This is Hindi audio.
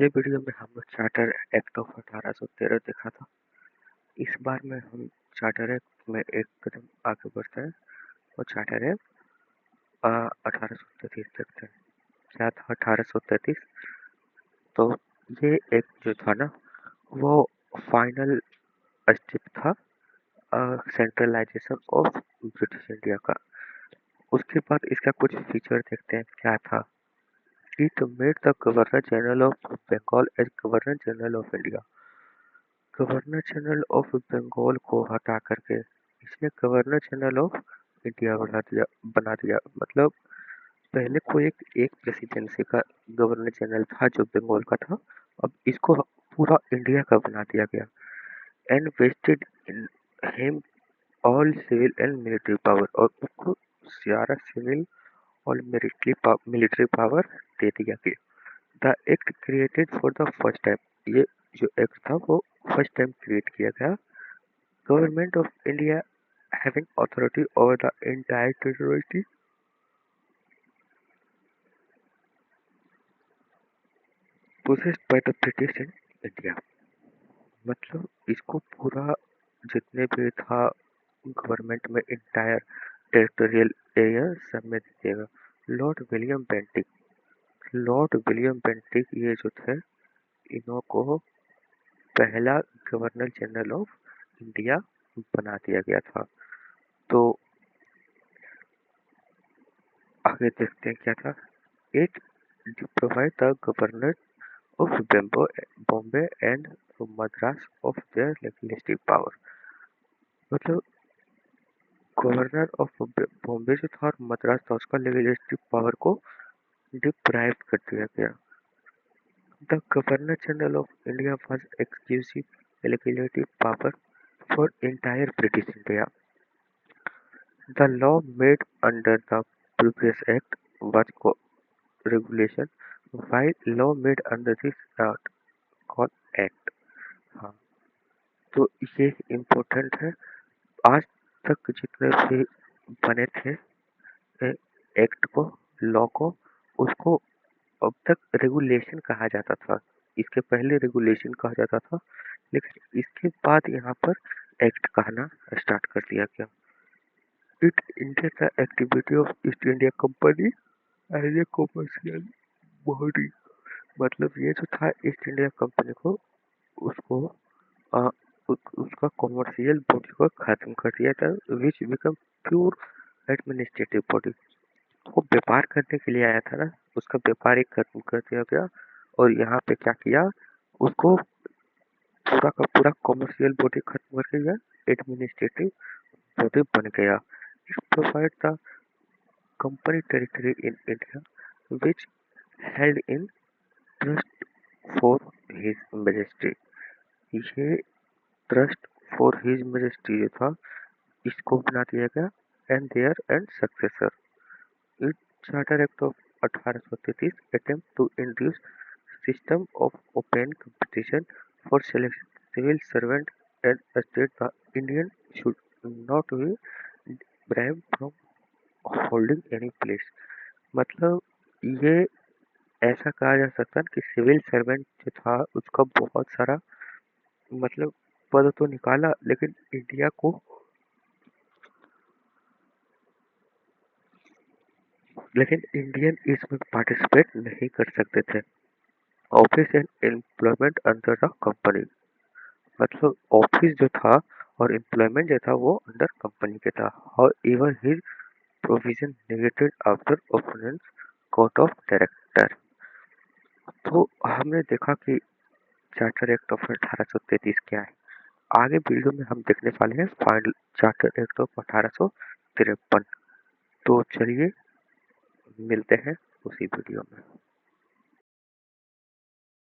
पिछले वीडियो में हम लोग चार्टर एक्ट ऑफ 1813 देखा था। इस बार में हम चार्टर एक्ट में एक कदम आगे बढ़ते हैं और चार्टर एक्ट 1833 देखते हैं। क्या था 1833? तो ये एक जो था ना, वो फाइनल स्टेप था सेंट्रलाइजेशन ऑफ ब्रिटिश इंडिया का। उसके बाद इसका कुछ फीचर देखते हैं क्या था। It made the governor general of Bengal as governor general of India. Governor general of Bengal को हटा करके इसने गवर्नर जनरल ऑफ इंडिया बना दिया। मतलब पहले कोई एक प्रेसिडेंसी का गवर्नर जनरल था जो बंगाल का था, अब इसको पूरा इंडिया का बना दिया गया। And vested in him all civil and military power, और उसको सारा सिविल और मिलिट्री पावर दे दिया गया। The act created for the first time, ये जो एक्ट था वो फर्स्ट टाइम क्रिएट किया गया। Government of India having authority over the entire territory possessed by the British in India. मतलब इसको पूरा जितने भी था गवर्नमेंट में इंटायर टेरिटोरियल एरिया सब में दीजिएगा। लॉर्ड विलियम बेंटिक ये जो थे, इन्हों को पहला गवर्नर जनरल ऑफ इंडिया बना दिया गया था। तो आगे देखते हैं क्या था। It provide the governor of Bombay and Madras of their legislative power. मतलब गवर्नर ऑफ बॉम्बे जो था और मद्रास था, उसका लेजिस्लेटिव पावर को डिप्राइव कर दिया गया। The governor general of India was exclusive legislative power for entire British India. The law made under the previous act was regulation, while law made under this act called act। हाँ, तो ये इम्पोर्टेंट है। आज तक जितने भी बने थे एक्ट को, लॉ को, उसको अब तक रेगुलेशन कहा जाता था। इसके पहले रेगुलेशन कहा जाता था, लेकिन इसके बाद यहाँ पर एक्ट कहना स्टार्ट कर दिया गया। It ended the activity of East India Company as a commercial body। मतलब ये जो था ईस्ट इंडिया कंपनी को, उसको उसका कॉमर्शियल बॉडी को खत्म कर दिया था, विच बिकम प्योर एडमिनिस्ट्रेटिव बॉडी। वो व्यापार करने के लिए आया था ना, उसका व्यापार ही खत्म कर दिया गया और यहाँ पे क्या किया, उसको पूरा का पूरा कॉमर्शियल बॉडी खत्म कर दिया, एडमिनिस्ट्रेटिव बॉडी बन गया। It provide the company territory in India, which held in trust for His Majesty। ये ट्रस्ट फॉर हिज मैजेस्टी जो था, इसको बना दिया गया and their and successor. It charter act of 1833 attempt to introduce system of open competition for civil servant and state the Indian should not be bribe from holding any place. मतलब ये ऐसा कहा जा सकता है कि सिविल सर्वेंट जो था उसका बहुत सारा मतलब पद तो निकाला, लेकिन इंडियन इसमें पार्टिसिपेट नहीं कर सकते थे। Office and employment under the company, मतलब ऑफिस जो था और एम्प्लॉयमेंट जो था वो अंडर कंपनी के था। और even his provision negated after opponents court of director. तो हमने देखा कि चार्टर एक्ट ऑफ 1833 क्या है। आगे वीडियो में हम देखने वाले हैं फाइनल चार्टर एक्ट ऑफ 1853। तो चलिए मिलते हैं उसी वीडियो में।